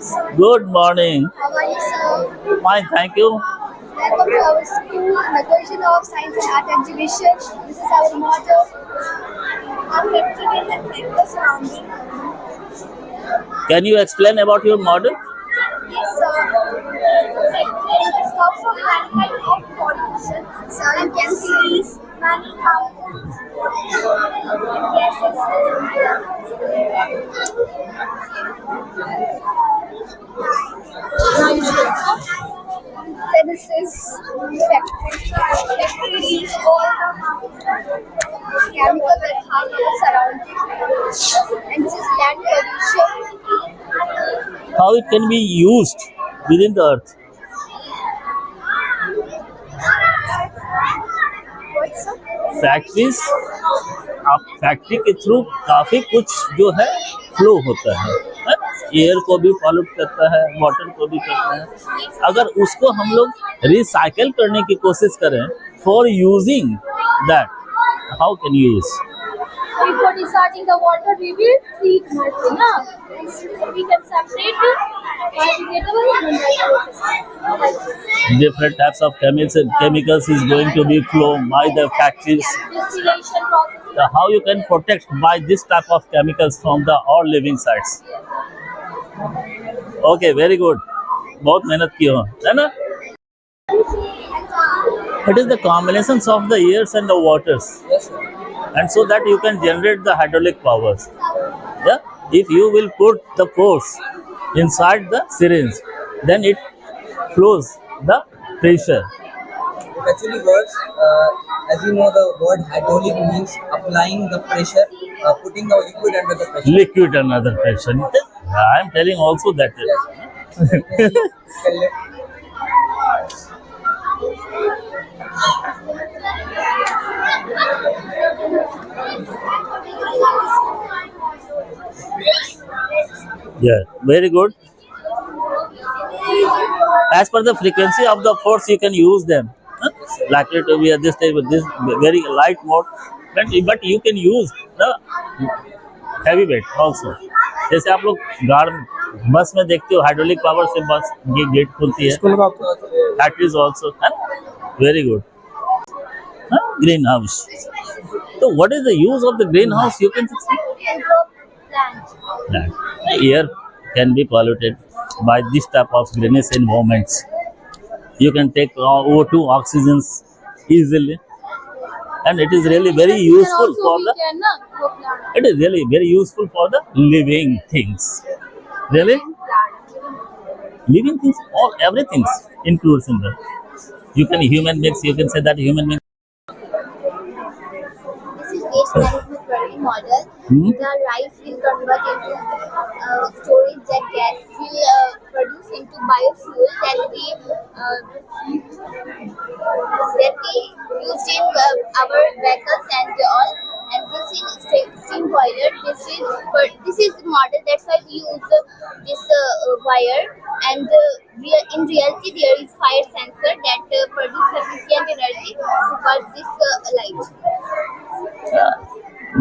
sir. Good morning. How are you, sir? Fine, thank you. Welcome to our school, the Collection of Science and Art Exhibition. This is our motto. Our factory will affect the surrounding. Can you explain about your model? Yes, sir. The factory stops from many types of pollution. Sir, you can see many harmful gases. Then this is factory. Factory release all the chemicals that harm our surroundings. And this is land pollution. How it can be used within the earth? What's up? Factories आप factory के through काफी कुछ जो है flow होता है air को भी पॉल्यूट करता है, वाटर को भी करता है. अगर उसको हम लोग रिसाइकल करने की कोशिश करें for using that, how can use? Before discharging the water, we will treat mercy, na? So we can separate biodegradable and non-biodegradable. Different types of chemicals is going to be flown by the factories. Distillation process. How you can protect by this type of chemicals from the all living sites? Okay, very good. बहुत मेहनत की हो, है ना? It is the combinations of the airs and the waters. Yes, sir. And so that you can generate the hydraulic powers. Yeah, if you will put the force inside the syringe, then it flows the pressure. It actually works. As you know, the word hydraulic means applying the pressure, putting the liquid under the pressure. Liquid under pressure. I am telling also that. Yeah, very good. As per the frequency of the force, you can use them. Likely to be at this stage with this very light mode, but you can use the heavy weight also. जैसे आप लोग बस में देखते हो hydraulic power से बस ये गेट खुलती है. That is also very good. Greenhouse. So what is the use of the greenhouse? You can see. Plant. Air can be polluted by this type of greenish environments. You can take O2 oxygens easily, and it is really very useful for the. It is really very useful for the living things. Really, living things, all everything includes in that. You can human beings. You can say that human beings. This is waste management learning model. The rice will convert into storage that gas will produce into biofuel that we used in our vehicles and all. And this is steam boiler. This is the model. That's why we use this wire. And in reality, there is fire sensor that produces sufficient energy to bulb this light.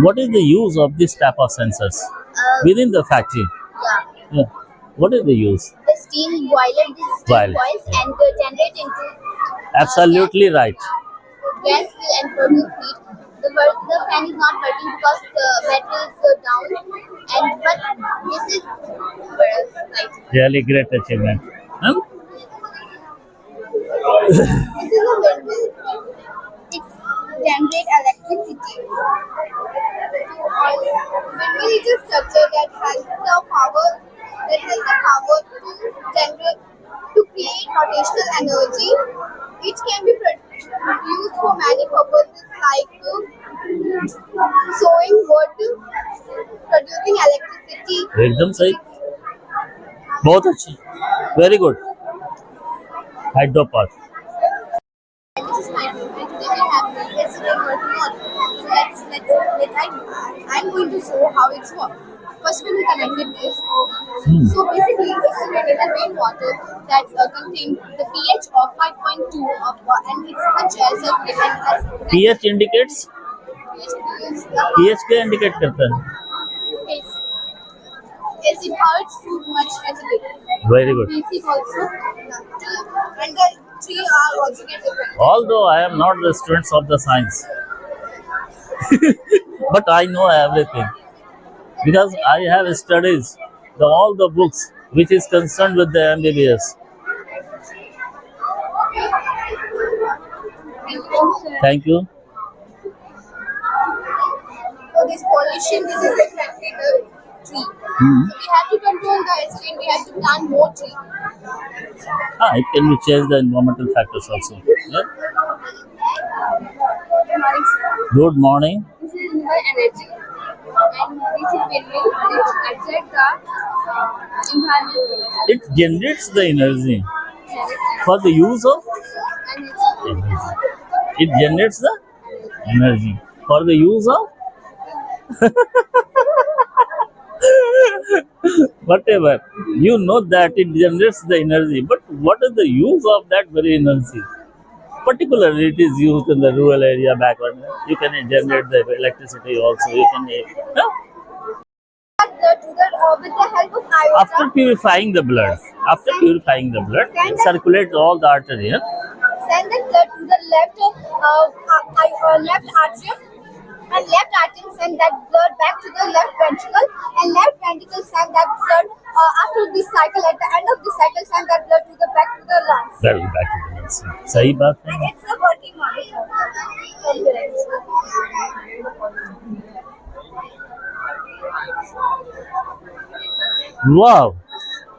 What is the use of this type of sensors within the factory? Yeah. What is the use? The steam boiler, this steam boils and generate into Absolutely right. gas and produce heat. The fan is not working because the battery is down, but this is right. Really great achievement. This is a windmill. It generates electricity. Windmill is a structure that has the power to create rotational energy. It can be used for many purposes like sowing wood, producing electricity. एकदम सही. बहुत अच्छी. Very good. Hydro park. This is my favorite. Today we have the president working on it. So I'm going to show how it's work. First we will connect this. So basically this is a rainwater that contains the pH of 5.2 and it's such as a pH indicates. pH क्या indicate करता है? Is it hurts too much as a baby? Very good. basic also. And the tree are also get different. Although I am not the students of the science, but I know everything because I have studied all the books which is concerned with the MBBS. Thank you. So this pollution, this is affected the tree. Hmm. So we have to control the accident. We have to plant more tree. It can be changed the environmental factors also. Yeah. Good morning, sir. Good morning. This is renewable energy, and this is building which attract the environment. It generates the energy for the use of Energy. energy. It generates the energy for the use of whatever. You know that it generates the energy, but what is the use of that very energy? Particularly, it is used in the rural area backward. You can generate the electricity also. You can, huh? With the help of After iota, purifying the blood, it circulates all the artery. Huh? send the blood to the left atrium, and left atrium send that blood back to the left ventricle, and left ventricle send that blood after this cycle. At the end of this cycle, send that blood to the back to the lungs. Well, back to the lungs. सही बात है. And it's a working model. Thank you, Rex. Wow,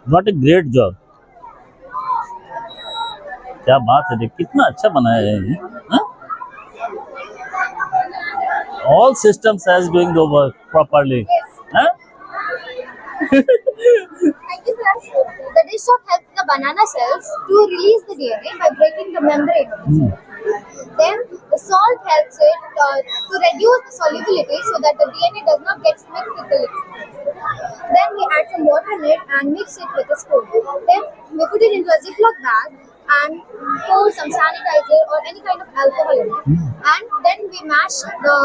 what a great job. क्या बात है, कितना अच्छा बनाया है ये. हाँ? All systems has doing the work properly. Yes. Huh? Thank you, sir. The dish soap helps the banana cells to release the DNA by breaking the membrane. Then the salt helps it to reduce the solubility so that the DNA does not get mixed with the liquid. Then we add some water in it and mix it with a spoon. Then we put it into a Ziploc bag and pour some sanitizer or any kind of alcohol in it. And then we mash the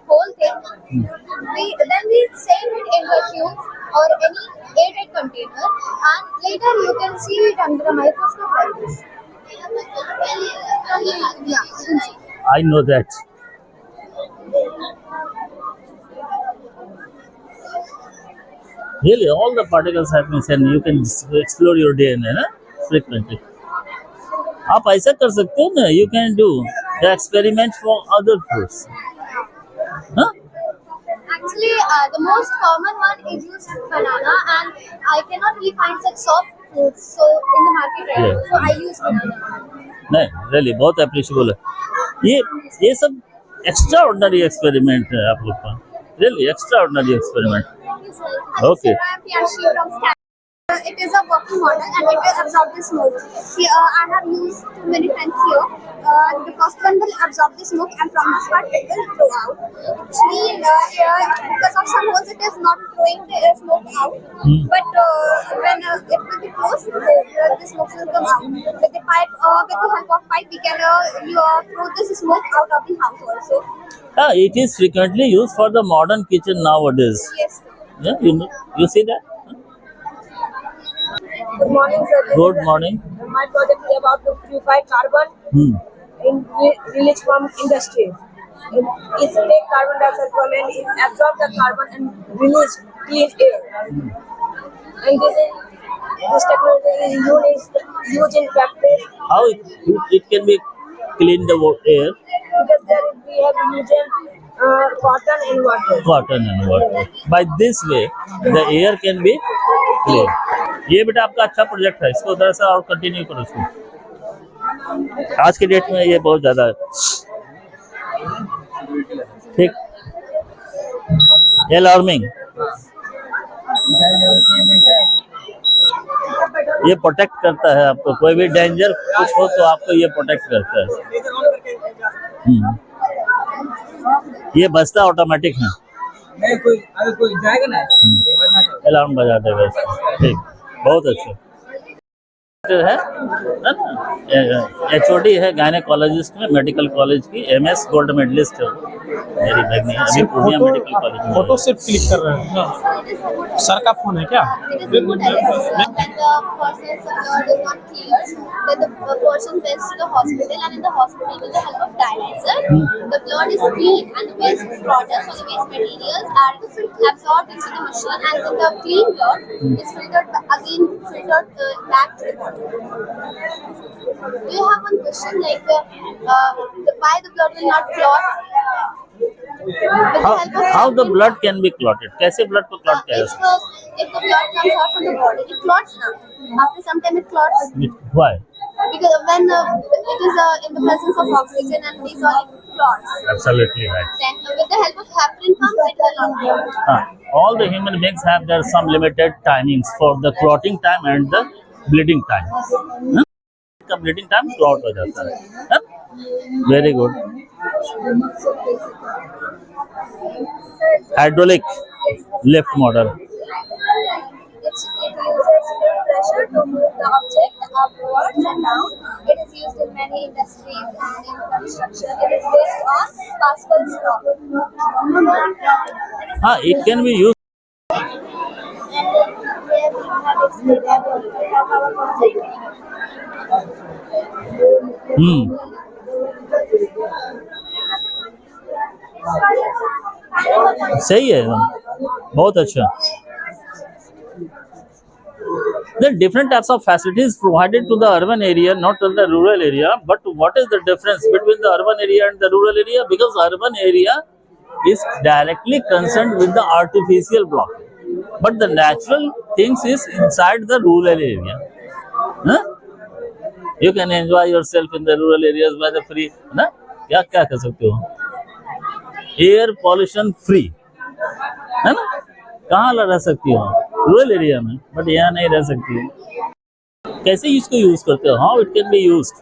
whole thing. Then we save it into a tube or any airtight container, and later you can see it under a microscope like this. Yeah, you can see. I know that. Really, all the particles have been sent. You can explore your DNA ना? Frequently. आप ऐसा कर सकते हो ना? You can do the experiment for other fruits. Huh? Actually, the most common one is used as banana, and I cannot really find such soft fruits so in the market right now. Yeah. So I use banana. नहीं, really बहुत appreciable है. ये सब extraordinary experiment है आप लोग का. Really extraordinary experiment. Thank you, sir. Okay. Sir, I am Piyashi from Stan. It is a working model and it will absorb the smoke. See, I have used too many pens here. The first one will absorb the smoke, and from this part it will throw out. Actually, because of some holes, it is not throwing the smoke out. But when it will be closed, the smoke will come out. With the pipe, with the help of pipe, we can throw this smoke out of the house also. It is frequently used for the modern kitchen nowadays. Yes. Yeah, you see that? Good morning, sir. This Good is morning. My project is about to purify carbon released from industries. It take carbon dioxide from and it absorb the carbon and release clean air. And this technology is used in factories How it can be clean the air? because there we have used cotton and water. Cotton and water. By this way, the air can be clean. ये बेटा आपका अच्छा project है. इसको उधर से और continue करो इसको. आज के डेट में ये बहुत ज्यादा है. ठीक. अलार्मिंग. ये प्रोटेक्ट करता है आपको. कोई भी डेंजर कुछ हो तो आपको ये प्रोटेक्ट करता है. ये बजता ऑटोमेटिक है. नहीं कोई अगर कोई जाएगा ना अलार्म बजा देगा इसको. ठीक, बहुत अच्छा है ना. HOD है गायनेकोलॉजिस्ट में मेडिकल कॉलेज की. MS गोल्ड मेडलिस्ट है वो. मेरी बहन है अभी पूर्णिया मेडिकल कॉलेज में. फोटो सिर्फ क्लिक कर रहे हैं. So it is a good sir का फोन है क्या? It is a good analysis when the person if the blood is not clear, then the person went to the hospital, and in the hospital with the help of dialyzer, the blood is clean and the waste products or the waste materials are absorbed into the machine, and then the clean blood is filtered back to the body. Do you have one question like why the blood will not clot? With the How, help of how the heparin blood pump, can be clotted? कैसे blood को clot किया जा सकता if the blood comes out from the body, it clots now. After some time, it clots है? Why? because when it is in the presence of oxygen and these all it clots. Absolutely right. Then with the help of heparin pump, it will not clot. All the human beings have their some limited timings for the clotting time and the bleeding time. हाँ? का bleeding time clot हो जाता है. Very good. Hydraulic lift model. It uses pressure to move the object upwards and down. It is used in many industries and in construction. It is based on Pascal's law. It can be used. And here we have explained about our project. Hmm. सही है बहुत अच्छा. There are different types of facilities provided to the urban area, not to the rural area. But what is the difference between the urban area and the rural area? Because urban area is directly concerned with the artificial block, but the natural things is inside the rural area. Huh? You can enjoy yourself in the rural areas by the free. ना क्या क्या कर सकते हो? Air pollution free, है ना? कहाँ रह सकती हो? रूरल एरिया में, बट यहाँ नहीं रह सकती है. कैसे इसको यूज करते हो? How it can be used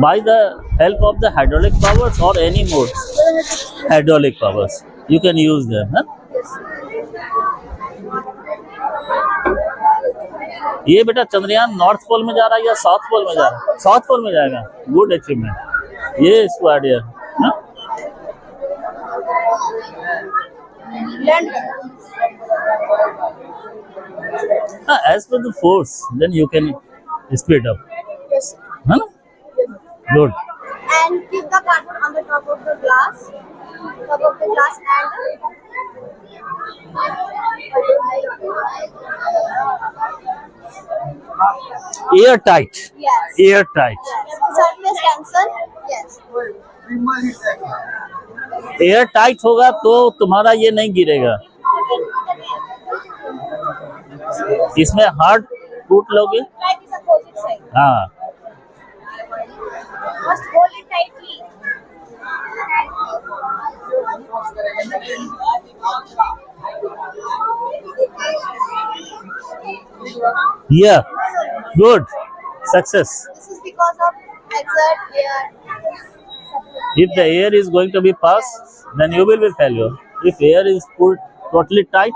by the help of the hydraulic powers और any mode hydraulic powers you can use them. ये बेटा चंद्रयान नॉर्थ पोल में जा रहा है या साउथ पोल में जा रहा है? साउथ पोल में जाएगा. Good achievement. ये इसको idea. As per the force, then you can speed up. Yes. है ना? Good. And keep the cardboard on the top of the glass. Airtight. Yes. Airtight. Surface tension. Yes. Airtight होगा तो तुम्हारा ये नहीं गिरेगा. इसमें हार्ड टूट लोगे. Try this opposite side. हाँ. Must hold it tightly. Yeah. Good. Success. This is because of exert air. If the air is going to be passed, then you will be failure. If air is put totally tight,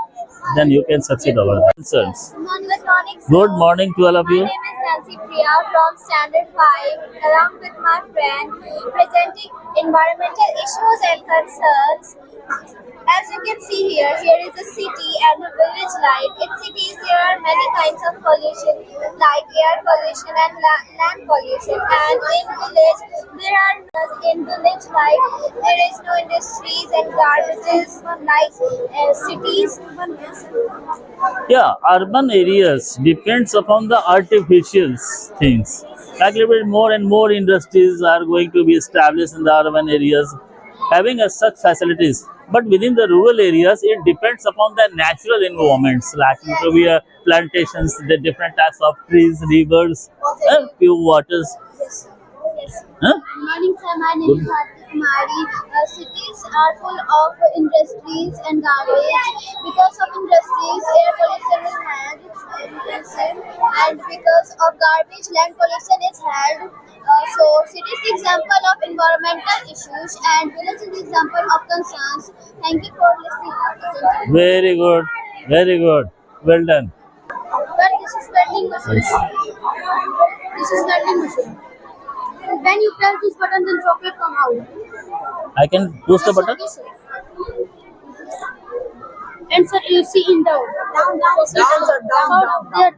then you can succeed over that. Concerns. Non-electronics. Good morning to all of My you. name is Nancy Priya from Standard 5, along with my friend, presenting environmental issues and concerns. As you can see here is a city and a village life. In cities, there are many kinds of pollution, like air pollution and land pollution. And in village, in village life, there is no industries and garbages like cities. Yeah, urban areas depends upon the artificial things. Like a little bit more and more industries are going to be established in the urban areas, having such facilities. But within the rural areas, it depends upon the natural environments, like it will be plantations, the different types of trees, rivers, pure waters. Yes. Yes. Huh? Good morning, sir. My name is Bharti Kumari. Cities are full of industries and garbage. Because of industries, air pollution is held, and because of garbage, land pollution is held. So, city is the example of environmental issues, and village is the example of concerns. Thank you for listening. Very good, very good. Well done. But this is vending machine. This is vending machine. When you press this button, then chocolate come out. I can push the button. And sir, you see in down. Down. Down, sir, down. There.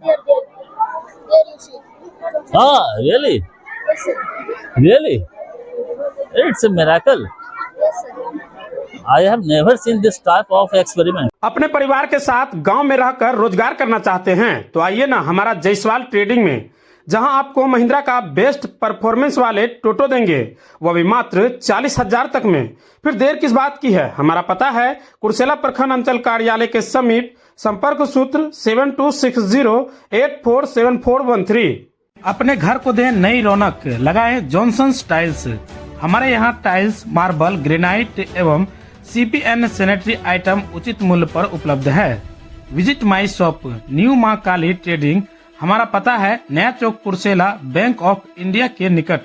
There you Ah, really? Yes, sir. Really? It's a miracle. Yes, sir. I have never seen this type of experiment. अपने परिवार के साथ गांव में रहकर रोजगार करना चाहते हैं तो आइए ना हमारा जायसवाल ट्रेडिंग में, जहां आपको महिंद्रा का बेस्ट परफॉर्मेंस वाले टोटो देंगे, वो भी मात्र 40,000 तक में। फिर देर किस बात की है। हमारा पता है कुर्सेला प्रखंड अंचल कार्यालय के समीप, संपर्क सूत्र 7260847413। अपने घर को दें नई रौनक, लगाएं जॉनसन्स टाइल्स। हमारे यहाँ टाइल्स, मार्बल, ग्रेनाइट एवं CPN सैनिटरी आइटम उचित मूल्य पर उपलब्ध है। विजिट माई शॉप न्यू मां काली ट्रेडिंग। हमारा पता है नया चौक कुर्सेला, बैंक ऑफ इंडिया के निकट।